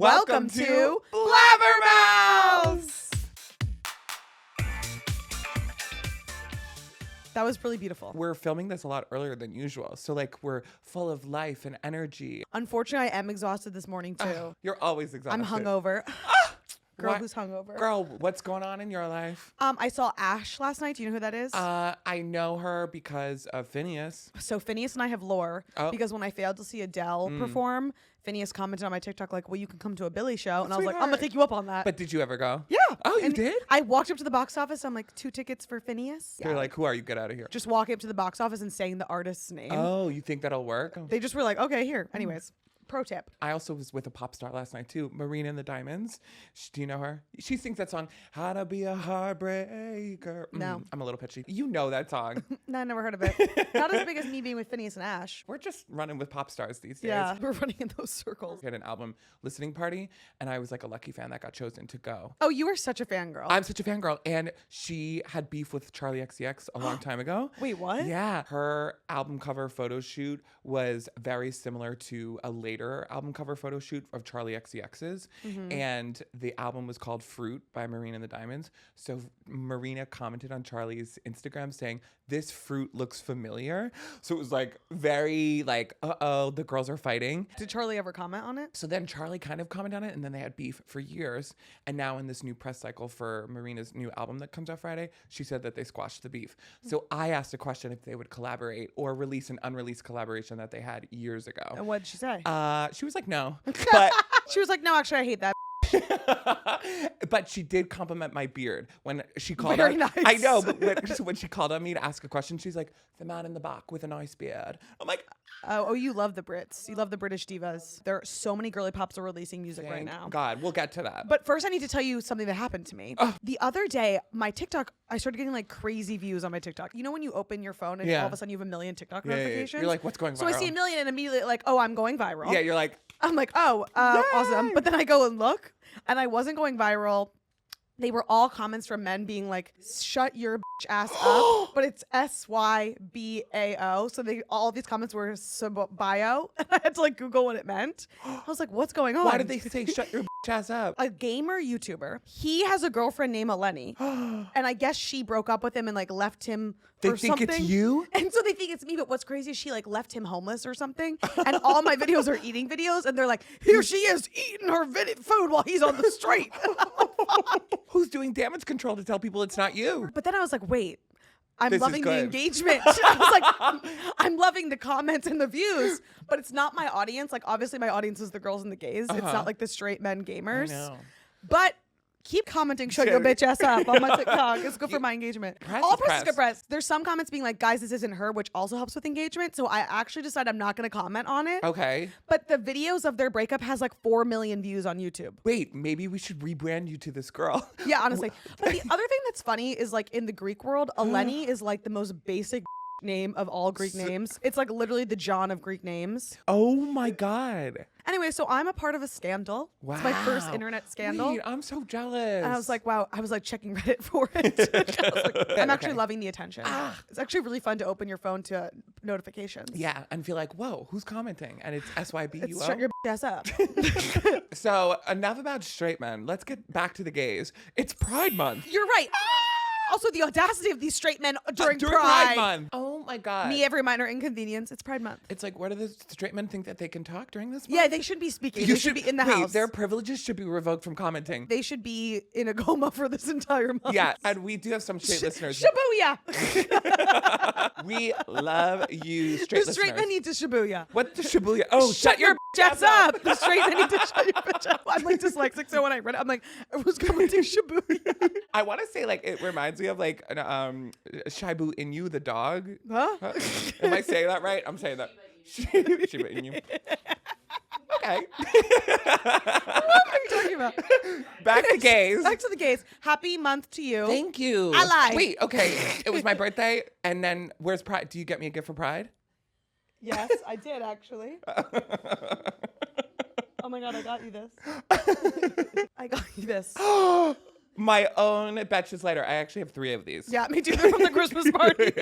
Welcome to Blabbermouths! That was really beautiful. We're filming this a lot earlier than usual. So, like, we're full of life and energy. Unfortunately, I am exhausted this morning, too. You're always exhausted. I'm hungover. Girl What? who's hungover. Girl, what's going on in your life? I saw Ash last night. Do you know who that is? I know her because of Phineas. So Phineas and I have lore because when I failed to see Adele perform, Phineas commented on my TikTok like, well, you can come to a Billy show. And I was like, I'm going to take you up on that. But did you ever go? Yeah. Oh, you And did? I walked up to the box office. I'm like, 2 tickets for Phineas? They're like, who are you? Get out of here. Just walking up to the box office and saying the artist's name. Oh, you think that'll work? They just were like, okay, here. Anyways, pro tip. I also was with a pop star last night too, Marina and the Diamonds. Do you know her? She sings that song, How to Be a Heartbreaker. No. I'm a little pitchy. You know that song. No, I never heard of it. Not as big as me being with Phineas and Ash. We're just running with pop stars these days. Yeah, we're running in those circles. We had an album listening party, and I was like a lucky fan that got chosen to go. Oh, you were such a fangirl. I'm such a fangirl, and she had beef with Charlie XCX a long time ago. Wait, what? Yeah, her album cover photo shoot was very similar to a later album cover photo shoot of Charlie XCX's, and the album was called Fruit by Marina and the Diamonds. So Marina commented on Charlie's Instagram saying, this fruit looks familiar. So it was like very like, uh-oh, the girls are fighting. Did Charlie ever comment on it? So then Charlie kind of commented on it, and then they had beef for years. And now in this new press cycle for Marina's new album that comes out Friday, she said that they squashed the beef. So I asked a question if they would collaborate or release an unreleased collaboration that they had years ago. And what did she say? She was like, no. But She was like, no, actually, I hate that. but she did compliment my beard when she called Very on. nice. I know, but when she called on me to ask a question, she's like, the man in the back with a nice beard. I'm like, Oh, you love the Brits. You love the British divas. There are so many girly pops are releasing music right thank now. God, we'll get to that. But first, I need to tell you something that happened to me. The other day, my TikTok, I started getting like crazy views on my TikTok. You know when you open your phone and all of a sudden you have a million TikTok notifications? You're like, what's going viral? So I see a million and immediately like, oh, I'm going viral. Yeah, you're like, I'm like, oh, awesome. But then I go and look, and I wasn't going viral. They were all comments from men being like, shut your bitch ass up. But it's SYBAO. So all these comments were bio. And I had to like Google what it meant. I was like, what's going on? why did they say shut your bitch ass up? A gamer YouTuber. He has a girlfriend named Eleni. And I guess she broke up with him and like left him for They think something. it's you? And so they think it's me. But what's crazy is she like left him homeless or something. And all my videos are eating videos. And they're like, here she is eating her food while he's on the street. Who's doing damage control to tell people it's not you? But then I was like, wait, I'm This is loving the good. engagement. I was like, I'm loving the comments and the views, but it's not my audience. Like, obviously, my audience is the girls and the gays. It's not like the straight men gamers. I know. But keep commenting, shut your bitch ass up on my TikTok. It's good for my engagement. Press All is press is good press. press. There's some comments being like, guys, this isn't her, which also helps with engagement. So I actually decided I'm not going to comment on it. Okay. But the videos of their breakup has like 4 million views on YouTube. Wait, maybe we should rebrand you to this girl. Yeah, honestly. But the other thing that's funny is like in the Greek world, Eleni is like the most basic name of all Greek names. It's like literally the John of Greek names. Oh my God. Anyway, so I'm a part of a scandal. Wow. It's my first internet scandal. Wait, I'm so jealous. And I was like, wow, I was like checking Reddit for it. I was like, I'm actually Okay. loving the attention. It's actually really fun to open your phone to notifications. yeah, and feel like, whoa, who's commenting? And it's SYBUO. It's shut your ass up. So enough about straight men. Let's get back to the gays. It's Pride Month. You're right. Also, the audacity of these straight men during Pride Month. Oh my God. Me, every minor inconvenience. It's Pride Month. It's like, what do the straight men think that they can talk during this month? Yeah, they should be speaking. They should be in the wait, house. Their privileges should be revoked from commenting. They should be in a coma for this entire month. Yeah, and we do have some straight listeners. Shibuya. We love you, straight The straight listeners. men need to Shibuya. What the Shibuya? Oh, Shut your ass up. The straight men need to shut your bitch up. I'm like dyslexic, so when I read it, I'm like, I was going to Shibuya. I want to say, like, it reminds me of, like, an, Shibu Inu, the dog. Huh? Am I saying that right? I'm saying that. Shiba Inu. Okay. What are you talking about? Back to gays. Back to the gays. Happy month to you. Thank you. I lied. Wait, okay. It was my birthday, and then where's Pride? Do you get me a gift for Pride? Yes, I did actually. Oh my God, I got you this. I got you this. My own betches later. I actually have 3 of these. Yeah, me too. They're from the Christmas party.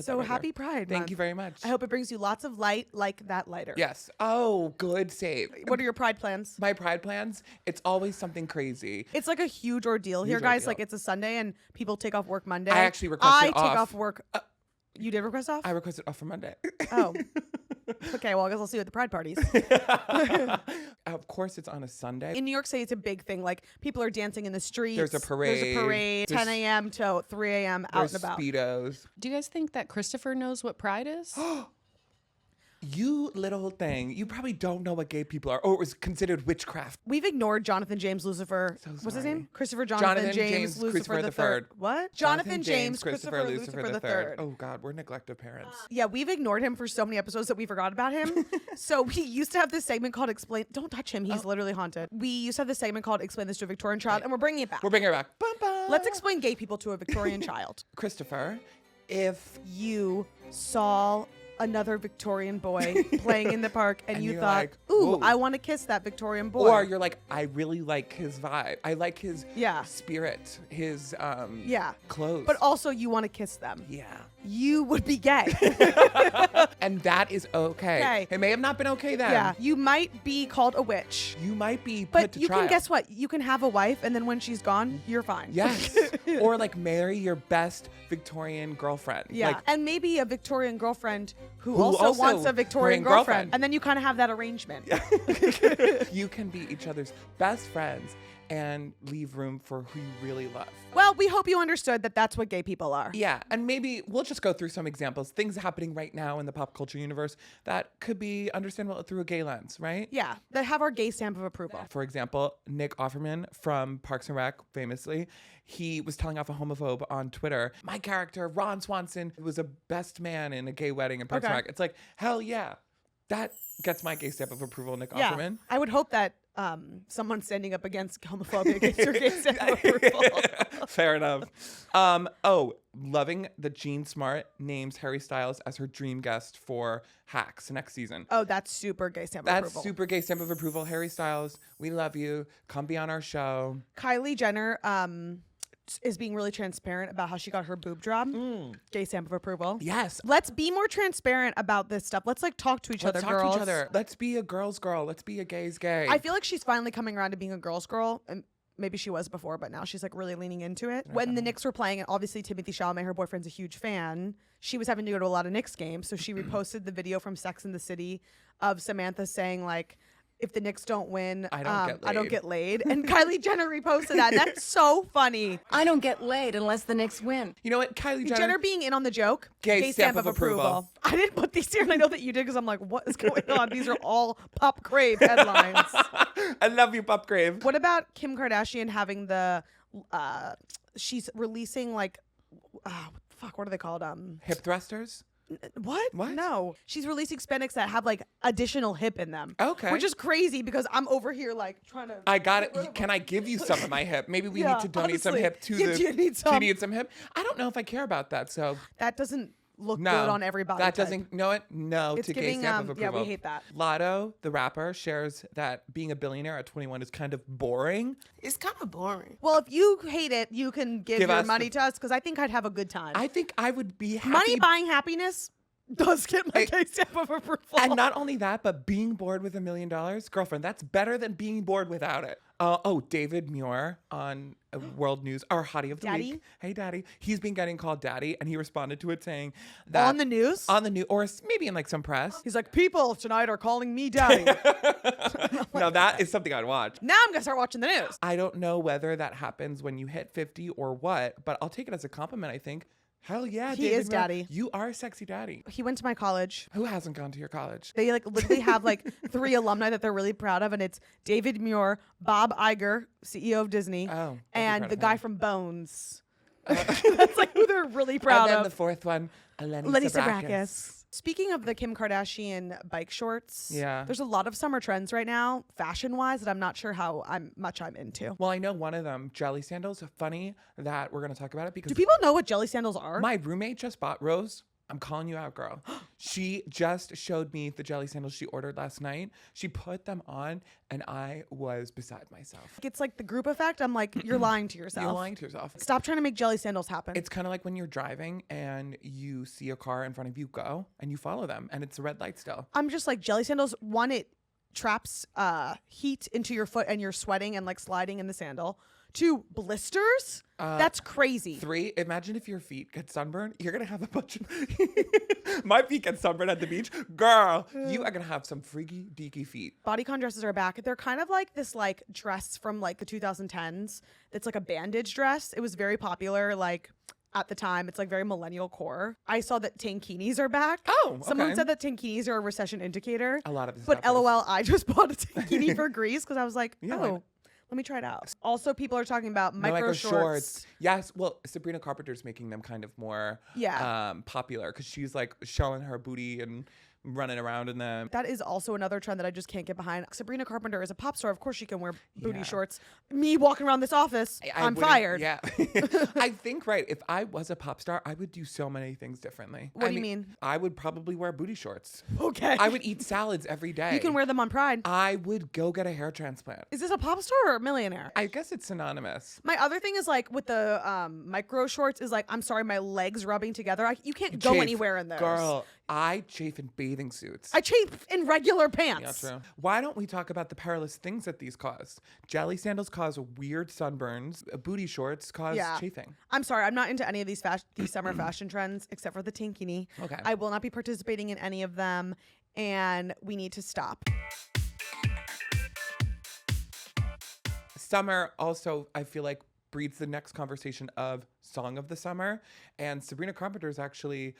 Put So that right there. happy Pride Thank Month. you very much. I hope it brings you lots of light like that lighter. Yes. Oh, good save. What are your Pride plans? My Pride plans? It's always something crazy. It's like a huge ordeal here, Huge guys. ordeal. Like it's a Sunday and people take off work Monday. I actually requested I take off. off work. You did request off? I requested off for Monday. Oh. Okay, well, I guess I'll see you at the Pride parties. Of course, it's on a Sunday. In New York City, it's a big thing. Like, people are dancing in the streets. There's a parade. 10 a.m. to 3 a.m. out There's and about. Speedos. Do you guys think that Christopher knows what pride is? You little thing. You probably don't know what gay people are. Oh, it was considered witchcraft. We've ignored Jonathan James Lucifer. So What's his sorry. name? Christopher Jonathan James James Lucifer Christopher the the Third. Third. What? Jonathan James Christopher Lucifer the Third. Oh God, we're neglected parents. Yeah, we've ignored him for so many episodes that we forgot about him. So we used to have this segment called Explain. Don't touch him. He's literally haunted. We used to have this segment called Explain This to a Victorian Child, and we're bringing it back. We're bringing her back. Bum, bum. Let's explain gay people to a Victorian child. Christopher, if You saw another Victorian boy playing in the park and, And you you're thought, like, ooh, "Ooh." I want to kiss that Victorian boy. or you're like, I really like his vibe. I like his Yeah. spirit, his Yeah. clothes. But also you want to kiss them. yeah. You would be gay. And that is okay. Okay. It may have not been okay then. Yeah. You might be called a witch. You might be put But to you trial. can guess what? You can have a wife and then when she's gone, you're fine. Yes. Or like marry your best Victorian girlfriend. Yeah. Like, and maybe a Victorian girlfriend who Who also also wants a Victorian Victorian girlfriend. girlfriend. And then you kind of have that arrangement. you can be each other's best friends and leave room for who you really love. Well, we hope you understood that that's what gay people are. Yeah, and maybe we'll just go through some examples, things happening right now in the pop culture universe that could be understandable through a gay lens, right? Yeah. That have our gay stamp of approval. For example, Nick Offerman from Parks and Rec, famously, he was telling off a homophobe on Twitter. My character, Ron Swanson, was a best man in a gay wedding in Parks and Okay. Rec. It's like, hell yeah. That gets my gay stamp of approval, Nick Yeah. Offerman. I would hope that someone standing up against homophobia gets your gay stamp of approval. Fair enough. Loving that Jean Smart names Harry Styles as her dream guest for Hacks next season. Oh, that's super gay stamp of That's approval. super gay stamp of approval. Harry Styles, we love you. Come be on our show. Kylie Jenner is being really transparent about how she got her boob job. Gay stamp of approval. Yes. Let's be more transparent about this stuff. Let's like talk to each Let's other, talk girls. to each other. Let's be a girl's girl. Let's be a gay's gay. I feel like she's finally coming around to being a girl's girl. And maybe she was before, but now she's like really leaning into it. When the Knicks were playing, and obviously Timothée Chalamet, her boyfriend's a huge fan, she was having to go to a lot of Knicks games. So she reposted the video from Sex and the City of Samantha saying like, if the Knicks don't win, I don't get laid. And Kylie Jenner reposted that. That's so funny. I don't get laid unless the Knicks win. You know what? Kylie Jenner being in on the joke. Gay stamp of approval. I didn't put these here, and I know that you did because I'm like, what is going on? These are all Pop Crave headlines. I love you, Pop Grave. What about Kim Kardashian having the? She's releasing like, what are they called? Hip thrusters? What? What? No, she's releasing spandex that have like additional hip in them. Okay. Which is crazy because I'm over here like trying to. I got it. Can I give you some of my hip? Maybe we Yeah, need to donate some honestly. hip to Yeah, the. do you need Do some? you need some hip? I don't know if I care about that. So That doesn't look no, good on everybody. That doesn't. You know what? No It's to gay giving, stamp of yeah, approval. we hate that. Lotto, the rapper, shares that being a billionaire at 21 is kind of boring. It's kind of boring. Well, if you hate it, you can give Give your us money to us because I think I'd have a good time. I think I would be happy. Money buying happiness does get my gay stamp of approval. And not only that, but being bored with $1 million, girlfriend, that's better than being bored without it. David Muir on World News, our hottie of the Daddy? week. Hey, daddy. He's been getting called daddy, and he responded to it saying that On the news? on the news, or maybe in like some press. He's like, people tonight are calling me daddy. Now that is something I'd watch. Now I'm gonna start watching the news. I don't know whether that happens when you hit 50 or what, but I'll take it as a compliment. I think. Hell yeah, He David is Muir. daddy. You are a sexy daddy. He went to my college. Who hasn't gone to your college? They like literally have like 3 alumni that they're really proud of, and it's David Muir, Bob Iger, CEO of Disney, Oh, I'll be and proud the of guy him. from Bones. That's like who they're really proud And then of. the fourth one, Eleni Lenny Sabrakis. Sabrakis. Speaking of the Kim Kardashian bike shorts, Yeah. there's a lot of summer trends right now, fashion-wise, that I'm not sure how I'm into. Well, I know one of them, Jelly Sandals. Funny that we're going to talk about it because Do people know what jelly sandals are? my roommate just bought Rose. I'm calling you out, girl. She just showed me the jelly sandals she ordered last night. She put them on and I was beside myself. It's like the group effect. I'm like, you're lying to yourself. You're lying to yourself. Stop trying to make jelly sandals happen. It's kind of like when you're driving and you see a car in front of you go and you follow them and it's a red light still. I'm just like, jelly sandals, one, it traps heat into your foot and you're sweating and like sliding in the sandal. 2, blisters. That's crazy. 3, imagine if your feet get sunburned. You're going to have a bunch of... My feet get sunburned at the beach. Girl, you are going to have some freaky, deaky feet. Bodycon dresses are back. They're kind of like this like dress from like the 2010s. It's like a bandage dress. It was very popular like at the time. It's like very millennial core. I saw that tankinis are back. Oh, okay. Someone said that tankinis are a recession indicator. A lot of this But stuff is. LOL, I just bought a tankini for Greece because I was like, Yeah, oh, like- let me try it out. Also, people are talking about micro shorts. Yes. Well, Sabrina Carpenter's making them kind of more popular because she's like showing her booty and running around in them. That is also another trend that I just can't get behind. Sabrina Carpenter is a pop star. Of course she can wear booty Yeah. shorts. Me walking around this office, I'm wouldn't- fired. Yeah. I think, right, if I was a pop star, I would do so many things differently. What do you mean? I would probably wear booty shorts. Okay. I would eat salads every day. You can wear them on Pride. I would go get a hair transplant. Is this a pop star or a millionaire? I guess it's synonymous. My other thing is like with the micro shorts is like, I'm sorry, my legs rubbing together. You can't go Chafe. anywhere in those. Girl, I chafe in bathing suits. I chafe in regular pants. Yeah, true. Why don't we talk about the perilous things that these cause? Jelly sandals cause weird sunburns. Booty shorts cause chafing. I'm sorry, I'm not into any of these summer fashion trends except for the tankini. Okay. I will not be participating in any of them, and we need to stop. Summer also, I feel like, breeds the next conversation of song of the summer, and Sabrina Carpenter is actually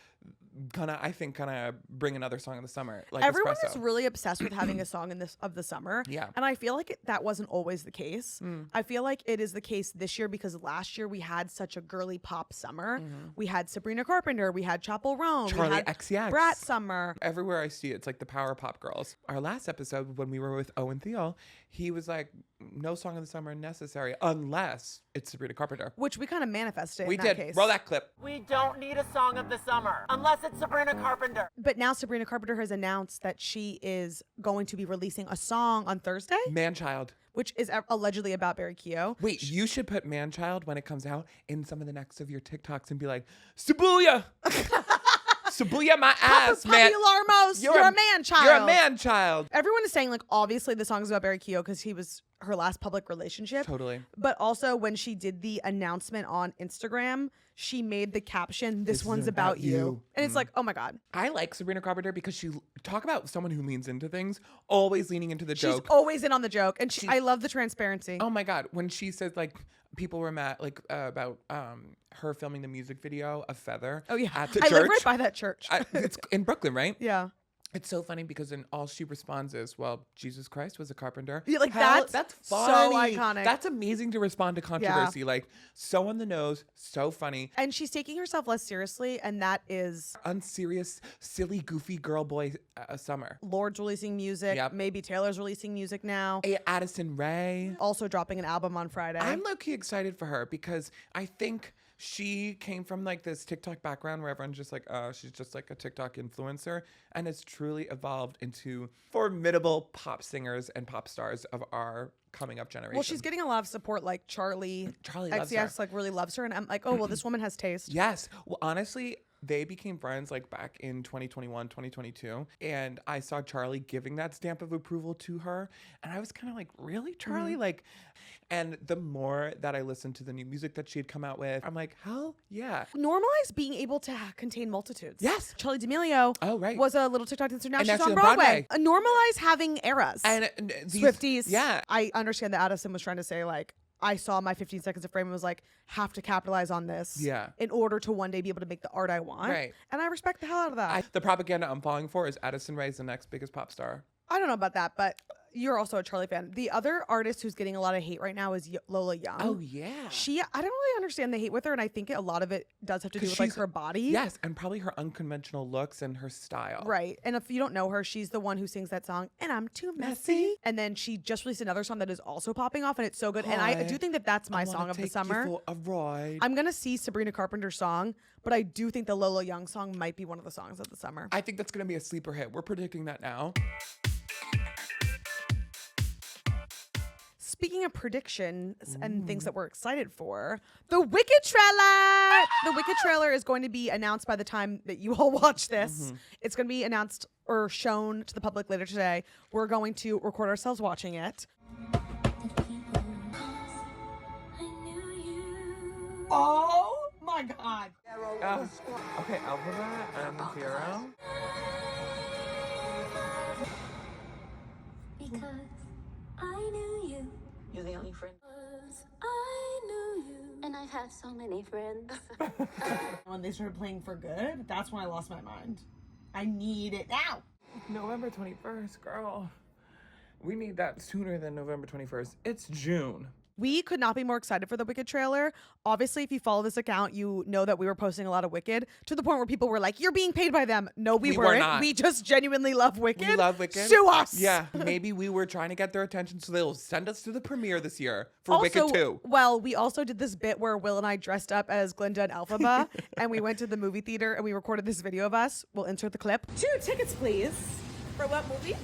gonna bring another song of the summer. Like Everyone Espresso. is really obsessed with having a song in this of the summer. Yeah. And I feel like that wasn't always the case. I feel like it is the case this year because last year we had such a girly pop summer. We had Sabrina Carpenter, we had Chapel Roan, Charli we had XCX. Brat Summer. Everywhere I see it, it's like the power pop girls. Our last episode when we were with Owen Thiel, he was like, no song of the summer necessary unless it's Sabrina Carpenter. Which we kind of manifested We in did. that case. Roll that clip. We don't need a song of the summer unless it's Sabrina Carpenter. But now Sabrina Carpenter has announced that she is going to be releasing a song on Thursday, Man-child. which is allegedly about Barry Keogh. Wait, you should put man-child when it comes out in some of the next of your TikToks and be like, Sabuya! Sabuya my ass, Puppy man. Larmos, you're a man child. You're a man-child. Everyone is saying, like, obviously the song is about Barry Keogh because he was her last public relationship. Totally. But also when she did the announcement on Instagram, she made the caption, this one's about you. And it's like, oh my God. I like Sabrina Carpenter because she talk about someone who leans into things, always leaning into the She's joke. always in on the joke. And I love the transparency. Oh my God. When she said like people were mad like about her filming the music video of Feather. Oh yeah. At the I church. live right by that church. It's in Brooklyn, right? Yeah. It's so funny because then all she responds is, well, Jesus Christ was a carpenter. Yeah, like, Hell, that's funny. so iconic. That's amazing to respond to controversy. Like so on the nose, so funny. And she's taking herself less seriously, and that is Unserious, silly, goofy girl boy summer. Lord's releasing music. Yep. Maybe Taylor's releasing music now. Addison Rae. Also dropping an album on Friday. I'm low-key excited for her because I think she came from like this TikTok background where everyone's just like, she's just like a TikTok influencer, and has truly evolved into formidable pop singers and pop stars of our coming up generation. Well, she's getting a lot of support. Like Charlie loves her. XCX like really loves her, and I'm like, oh well, this woman has taste. Yes. Well, honestly, they became friends like back in 2021, 2022. And I saw Charlie giving that stamp of approval to her. And I was kind of like, really, Charlie? Like, and the more that I listened to the new music that she had come out with, I'm like, hell yeah. Normalize being able to contain multitudes. Yes. Charlie D'Amelio Oh, right. was a little TikTok dancer. Now And she's now on she's on Broadway. Broadway. Normalize having eras. And these, Swifties. Yeah. I understand that Addison was trying to say, like, I saw my 15 seconds of fame and was like, have to capitalize on this Yeah. in order to one day be able to make the art I want. Right. And I respect the hell out of that. The propaganda I'm falling for is Addison Rae's the next biggest pop star. I don't know about that, but you're also a Charlie fan. The other artist who's getting a lot of hate right now is Lola Young. Oh yeah. I don't really understand the hate with her, and I think a lot of it does have to do with like her body. Yes, and probably her unconventional looks and her style. Right. And if you don't know her, she's the one who sings that song, And I'm Too Messy. And then she just released another song that is also popping off, and it's so good. And I do think that that's my song of the summer. For a ride. I'm going to see Sabrina Carpenter's song, but I do think the Lola Young song might be one of the songs of the summer. I think that's going to be a sleeper hit. We're predicting that now. Speaking of predictions and things that we're excited for, the Wicked trailer! The Wicked trailer is going to be announced by the time that you all watch this. It's going to be announced or shown to the public later today. We're going to record ourselves watching it. Oh my God. Okay, Alphabet and Hero. Because I knew you. You're the only friend. I knew you. And I have so many friends. When they started playing For Good, that's when I lost my mind. I need it now. November 21st, girl. We need that sooner than November 21st. It's June. We could not be more excited for the Wicked trailer. Obviously, if you follow this account, you know that we were posting a lot of Wicked to the point where people were like, you're being paid by them. No, we were weren't. not. We just genuinely love Wicked. We love Wicked. Sue us. Yeah, maybe we were trying to get their attention so they'll send us to the premiere this year for Also, Wicked 2. Well, we also did this bit where Will and I dressed up as Glinda and Elphaba, and we went to the movie theater and we recorded this video of us. We'll insert the clip. 2 tickets, please. For what movie?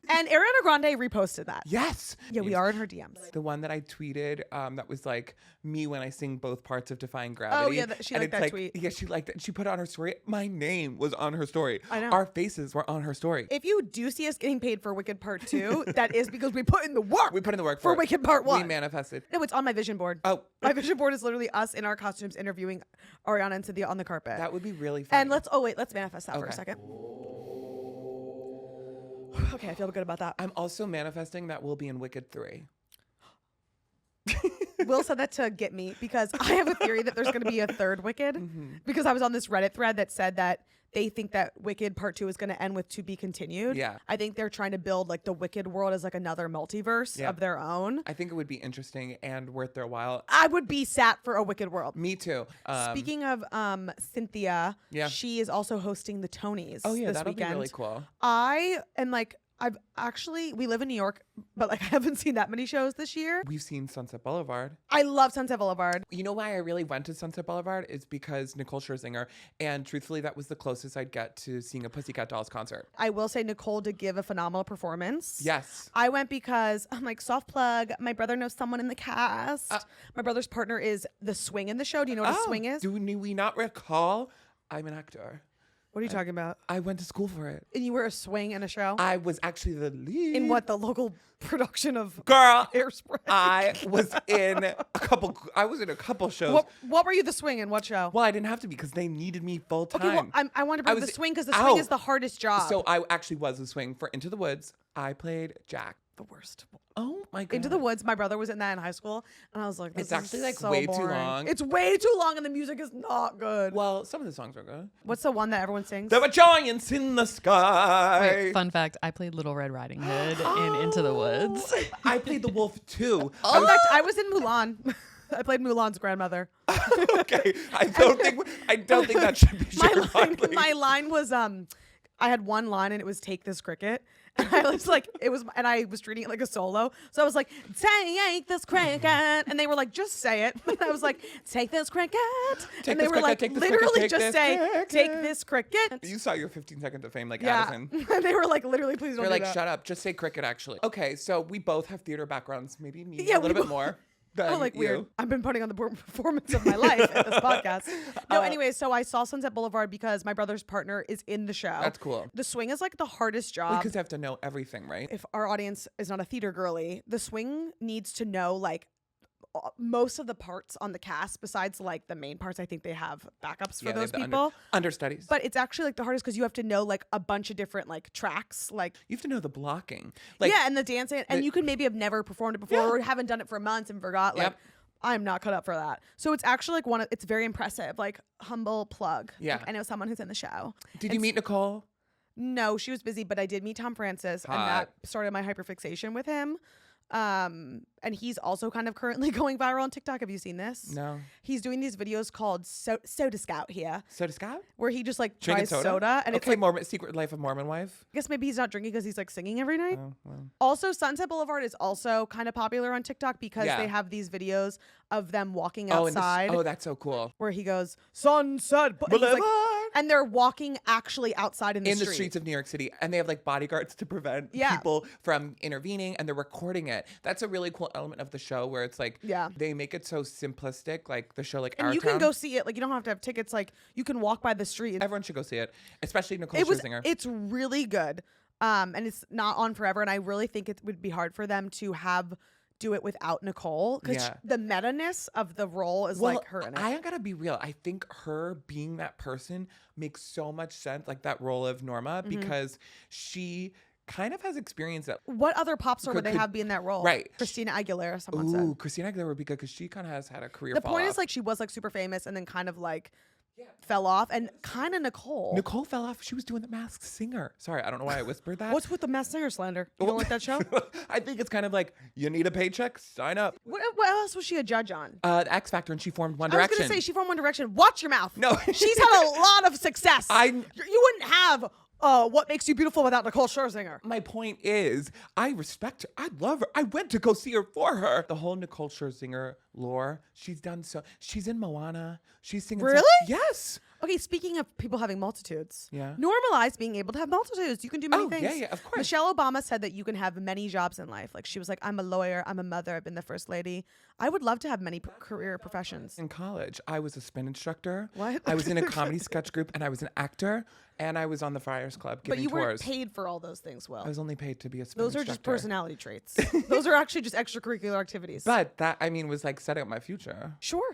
And Ariana Grande reposted that. Yes. Yeah, we are in her DMs. The one that I tweeted that was like me when I sing both parts of Defying Gravity. Oh, yeah, she And liked it's that tweet. Yeah, she liked it. She put it on her story. My name was on her story. I know. Our faces were on her story. If you do see us getting paid for Wicked Part 2, that is because we put in the work. We put in the work for it. Wicked Part 1. We manifested. No, it's on my vision board. Oh. My vision board is literally us in our costumes interviewing Ariana and Cynthia on the carpet. That would be really fun. And let's manifest that for a Okay. second. Okay, I feel good about that. I'm also manifesting that we'll be in Wicked 3. Will said that to get me because I have a theory that there's going to be a third Wicked because I was on this Reddit thread that said that they think that Wicked Part 2 is going to end with To Be Continued. Yeah. I think they're trying to build like the Wicked world as like another multiverse Yeah. of their own. I think it would be interesting and worth their while. I would be sat for a Wicked world. Me too. Speaking of Cynthia, Yeah. she is also hosting the Tonys Oh yeah, this that'll weekend. be really cool. I am like, we live in New York, but like I haven't seen that many shows this year. We've seen Sunset Boulevard. I love Sunset Boulevard. You know why I really went to Sunset Boulevard is because Nicole Scherzinger, and truthfully, that was the closest I'd get to seeing a Pussycat Dolls concert. I will say Nicole did give a phenomenal performance. Yes. I went because I'm like, soft plug, my brother knows someone in the cast. My brother's partner is the swing in the show. Do you know what a swing is? Do we not recall? I'm an actor. What are you talking about? I went to school for it. And you were a swing in a show? I was actually the lead. In what, the local production of Girl, Hairspray? I was in a couple shows. What were you the swing in? What show? Well, I didn't have to be because they needed me full time. Okay, well, I want to bring the swing because the swing is the hardest job. So I actually was the swing for Into the Woods. I played Jack. The worst. Oh my god. Into the Woods. My brother was in that in high school, and I was like, this It's actually is like so way boring. too long. It's way too long, and the music is not good. Well, some of the songs are good. What's the one that everyone sings? There were giants in the sky. Wait, fun fact, I played Little Red Riding Hood in Into the Woods. I played the wolf too. In fact, I was in Mulan. I played Mulan's grandmother. Okay, I don't think that should be shared widely. My line was I had one line and it was "Take this cricket," and I was like, and I was treating it like a solo. So I was like, "Take this cricket," and they were like, "Just say it." And I was like, "Take this cricket," and they were like, literally just say, "Take this cricket." You saw your 15 seconds of fame like Yeah, Addison. and they were like, literally, please don't. You're do like, that. shut up. Just say cricket, actually. Okay, so we both have theater backgrounds. Maybe me Yeah, a little we bit more than Oh, like you. weird. I've been putting on the performance of my life at this podcast. No, anyway, so I saw Sunset Boulevard because my brother's partner is in the show. That's cool. The swing is like the hardest job. Because you have to know everything, right? If our audience is not a theater girly, the swing needs to know like most of the parts on the cast besides like the main parts. I think they have backups for Yeah, they those have the people. understudies. But it's actually like the hardest because you have to know like a bunch of different like tracks, like You have to know the blocking. Like, yeah, and the dancing, and you could maybe have never performed it before or haven't done it for months and forgot. Like Yep. I'm not cut up for that. So it's actually like it's very impressive. Like humble plug. Yeah. Like, I know someone who's in the show. Did you meet Nicole? No, she was busy, but I did meet Tom Francis, and that started my hyperfixation with him. And he's also kind of currently going viral on TikTok. Have you seen this? No. He's doing these videos called Soda Scout here, Soda Scout? where he just like Drinking tries soda, and it's like, Mormon, Secret Life of Mormon Wife. I guess maybe he's not drinking because he's like singing every night. Oh, well. Also, Sunset Boulevard is also kind of popular on TikTok because Yeah. they have these videos of them walking Oh, outside. that's so cool. Where he goes, Sunset Boulevard. and they're walking actually outside in the street. streets of New York City, and they have like bodyguards to prevent people from intervening, and they're recording it. That's a really cool element of the show where it's like they make it so simplistic, like the show like and Our you Town. can go see it. Like you don't have to have tickets. Like you can walk by the street. Everyone should go see it, especially Nicole Scherzinger. It's really good. And it's not on forever. And I really think it would be hard for them to do it without Nicole because the meta-ness of the role is like her in it. I gotta be real. I think her being that person makes so much sense, like that role of Norma, because she kind of has experience that. What other pop star would they have be in that role? Right. Christina Aguilera, someone Ooh, said. Christina Aguilera would be good because she kind of has had a career. The fall point off. is like she was like super famous and then kind of like fell off, and kind of Nicole. Nicole fell off. She was doing The Masked Singer. Sorry, I don't know why I whispered that. What's with the Masked Singer slander? You don't like that show? I think it's kind of like, you need a paycheck? Sign up. What else was she a judge on? X Factor, and she formed One I was Direction. going to say she formed One Direction. Watch your mouth. No. She's had a lot of success. I- You wouldn't have What Makes You Beautiful without Nicole Scherzinger. My point is, I respect her. I love her. I went to go see her for her. The whole Nicole Scherzinger lore, she's done so. She's in Moana. She's singing. Really? Yes. Okay, speaking of people having multitudes, Yeah. normalize being able to have multitudes. You can do many things. Yeah, of course. Michelle Obama said that you can have many jobs in life. Like she was like, I'm a lawyer, I'm a mother, I've been the first lady. I would love to have many career professions. In college, I was a spin instructor. What? I was in a comedy sketch group, and I was an actor, and I was on the Friars Club But giving you weren't tours. paid for all those things, Will. I was only paid to be a spin Those are instructor. just personality traits. Those are actually just extracurricular activities. But that, I mean, was like setting up my future. Sure.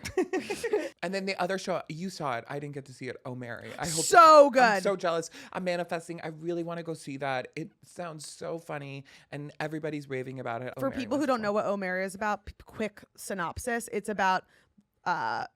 And then the other show, you saw it. I didn't get to see it. Oh, Mary. I hope So good. I'm so jealous. I'm manifesting. I really want to go see that. It sounds so funny, and everybody's raving about it. Oh, For Mary, people who don't know what Oh Mary is about, quick synopsis. It's about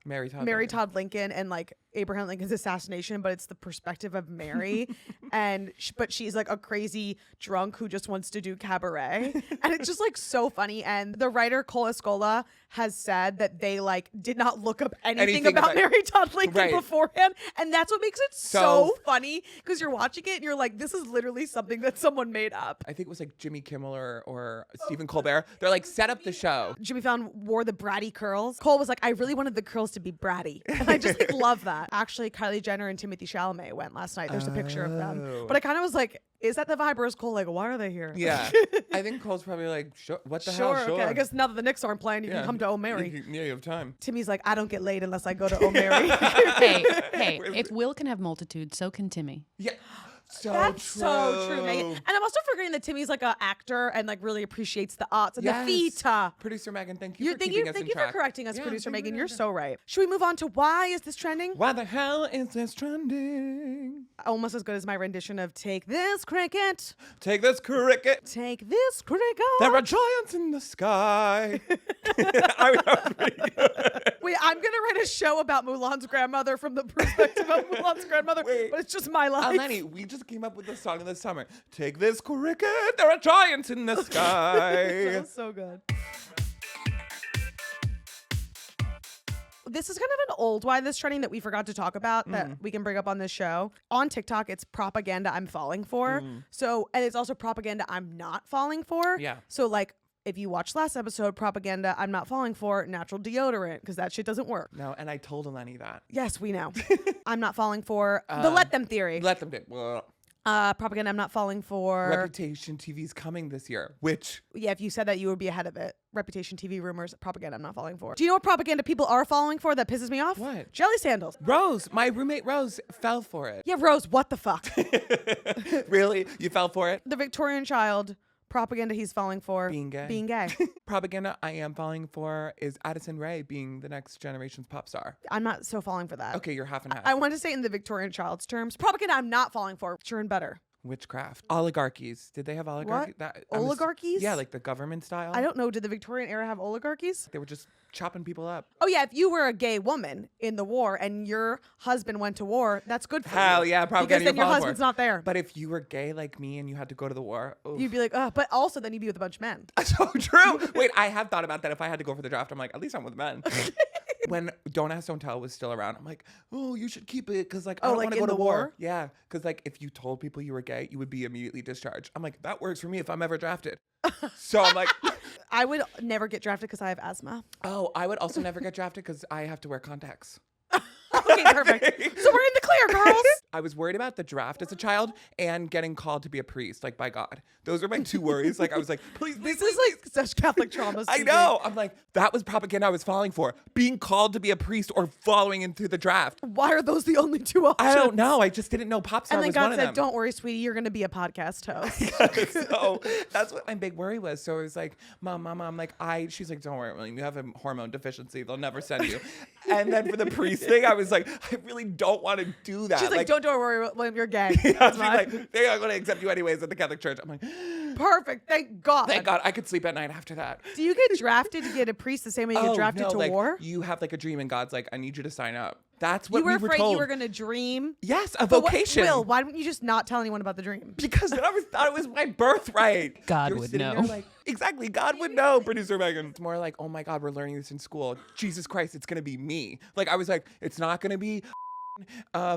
Mary Todd Lincoln and like Abraham Lincoln's assassination, but it's the perspective of Mary, and but she's like a crazy drunk who just wants to do cabaret, and it's just like so funny. And the writer Cole Escola has said that they like did not look up anything about Mary Todd Lincoln beforehand, and that's what makes it so funny because you're watching it and you're like, this is literally something that someone made up. I think it was like Jimmy Kimmel or Stephen Colbert. They're like, set up the show. Jimmy Fallon wore the bratty curls. Cole was like, I really wanted the curls to be bratty, and I just like love that. Actually, Kylie Jenner and Timothy Chalamet went last night. There's a picture of them. But I kind of was like, is that the vibe, or is Cole like, why are they here? Yeah. I think Cole's probably like, sure, what the hell? Sure. Okay. I guess now that the Knicks aren't playing, you can come to O'Mary. You have time. Timmy's like, I don't get laid unless I go to O'Mary. Hey, if Will can have multitudes, so can Timmy. Yeah. So That's true. so true, Megan. And I'm also forgetting that Timmy's like an actor and like really appreciates the arts and the theater. Producer Megan, thank you for Thank keeping you, us thank in you track. for correcting us, Yeah, producer thank you Megan. for You're that. so right. Should we move on to why is this trending? Why the hell is this trending? Almost as good as my rendition of Take This Cricket. Take this cricket. Take this cricket. There are giants in the sky. I mean, that was pretty good. Wait, I'm gonna write a show about Mulan's grandmother from the perspective of Mulan's grandmother, Wait. but it's just my life. Eleni, we just came up with the song of the summer. Take this cricket. There are giants in the sky. That was so good. This is kind of an old why this trending that we forgot to talk about that we can bring up on this show. On TikTok, it's propaganda I'm falling for. So, and it's also propaganda I'm not falling for. Yeah. So like, if you watched last episode, propaganda I'm not falling for natural deodorant because that shit doesn't work. No, and I told Eleni that. Yes, we know. I'm not falling for the let them theory. Let them do. Well, Propaganda I'm not falling for. Reputation TV's coming this year, which Yeah, if you said that, you would be ahead of it. Reputation TV rumors, propaganda I'm not falling for. Do you know what propaganda people are falling for that pisses me off? What? Jelly sandals. Rose, my roommate Rose, fell for it. Yeah, Rose, what the fuck? Really? You fell for it? The Victorian child, propaganda he's falling for. Being gay. Being gay. Propaganda I am falling for is Addison Rae being the next generation's pop star. I'm not so falling for that. Okay, you're half and half. I want to say in the Victorian child's terms, propaganda I'm not falling for. Sure and better. Witchcraft. Oligarchies. Did they have oligarchy? Oligarchies? Yeah, like the government style. I don't know. Did the Victorian era have oligarchies? They were just chopping people up. Oh yeah, if you were a gay woman in the war and your husband went to war, that's good for you. Hell yeah, probably. Because then your husband's not there. But if you were gay like me and you had to go to the war, oof. You'd be like, but also then you'd be with a bunch of men. So true. Wait, I have thought about that. If I had to go for the draft, I'm like, at least I'm with men. When Don't Ask, Don't Tell was still around, I'm like, oh, you should keep it because like I don't want to go to war. Yeah, because like if you told people you were gay, you would be immediately discharged. I'm like, that works for me if I'm ever drafted. So I'm like, I would never get drafted because I have asthma. oh, I would also never get drafted because I have to wear contacts. Okay, perfect. So we're in the clear, girls. I was worried about the draft as a child and getting called to be a priest, like by God. Those were my two worries. Like I was like, please, This is like such Catholic trauma. I know. I'm like, that was propaganda I was falling for. Being called to be a priest or following into the draft. Why are those the only two options? I don't know. I just didn't know pop star And then was one God of said, them. don't worry, sweetie, you're going to be a podcast host. So that's what my big worry was. So I was like, Mom, I'm like, she's like, don't worry, William, you have a hormone deficiency. They'll never send you. And then for the priest thing, I was like, I really don't want to do that. She's like, don't worry, William, you're gay. Yeah, she's like, they're not going to accept you anyways at the Catholic Church. I'm like, perfect. Thank God. thank God I could sleep at night after that. Do you get drafted to get a priest the same way you get drafted no, to like, war? You have like a dream and God's like, I need you to sign up. That's what You were we were afraid told. you were going to dream? Yes, a But vocation. Will, why don't you just not tell anyone about the dream? Because I always thought it was my birthright. God You're would sitting know. there like, exactly, God would know, producer Megan. It's more like, oh my God, we're learning this in school. Jesus Christ, it's going to be me. Like, I was like, it's not going to be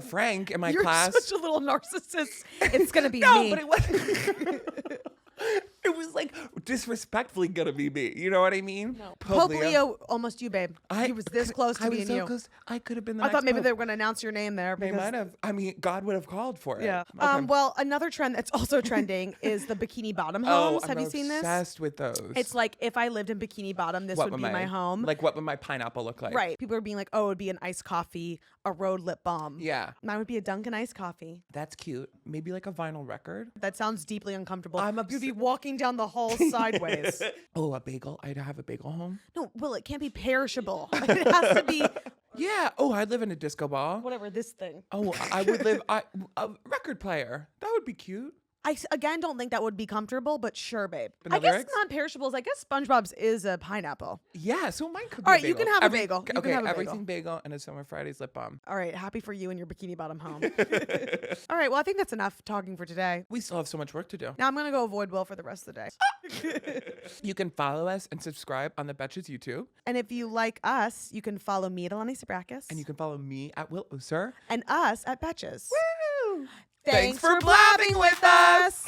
Frank in my You're class. such a little narcissist. It's going to be No, me. but it wasn't. It was like disrespectfully gonna be me. You know what I mean? No. Pope Leo, almost you, babe. I He was this close to being you. Close. I could have been the I next thought maybe Pope. they were going to announce your name there. They Because, might have. I mean, God would have called for it. yeah. Okay. Well, another trend that's also trending is the bikini bottom Oh, homes. I'm Have you seen this? obsessed with those. It's like if I lived in Bikini Bottom, this would be my home. Like, what would my pineapple look like? Right. People are being like, oh, it would be an iced coffee, a road lip balm. Yeah. Mine would be a Dunkin' iced coffee. That's cute. Maybe like a vinyl record. That sounds deeply uncomfortable. I'm You'd be walking down the hall sideways. Oh, a bagel. I'd have a bagel home. No, Will, it can't be perishable. It has to be Yeah. Oh, I'd live in a disco ball. whatever this thing. Oh, I would live a record player. That would be cute. I again don't think that would be comfortable, but sure, babe. But no I guess lyrics? non-perishables. I guess SpongeBob's is a pineapple. Yeah, so mine could be All right, a you bagel. can have a bagel. You can okay, have a bagel. everything bagel and a Summer Fridays lip balm. All right, happy for you and your Bikini Bottom home. All right, well, I think that's enough talking for today. We still have so much work to do. Now I'm gonna go avoid Will for the rest of the day. You can follow us and subscribe on the Betches YouTube. And if you like us, you can follow me at Eleni Sabrakis. And you can follow me at Will Oser. and us at Betches. Woo! Thanks for blabbing with us.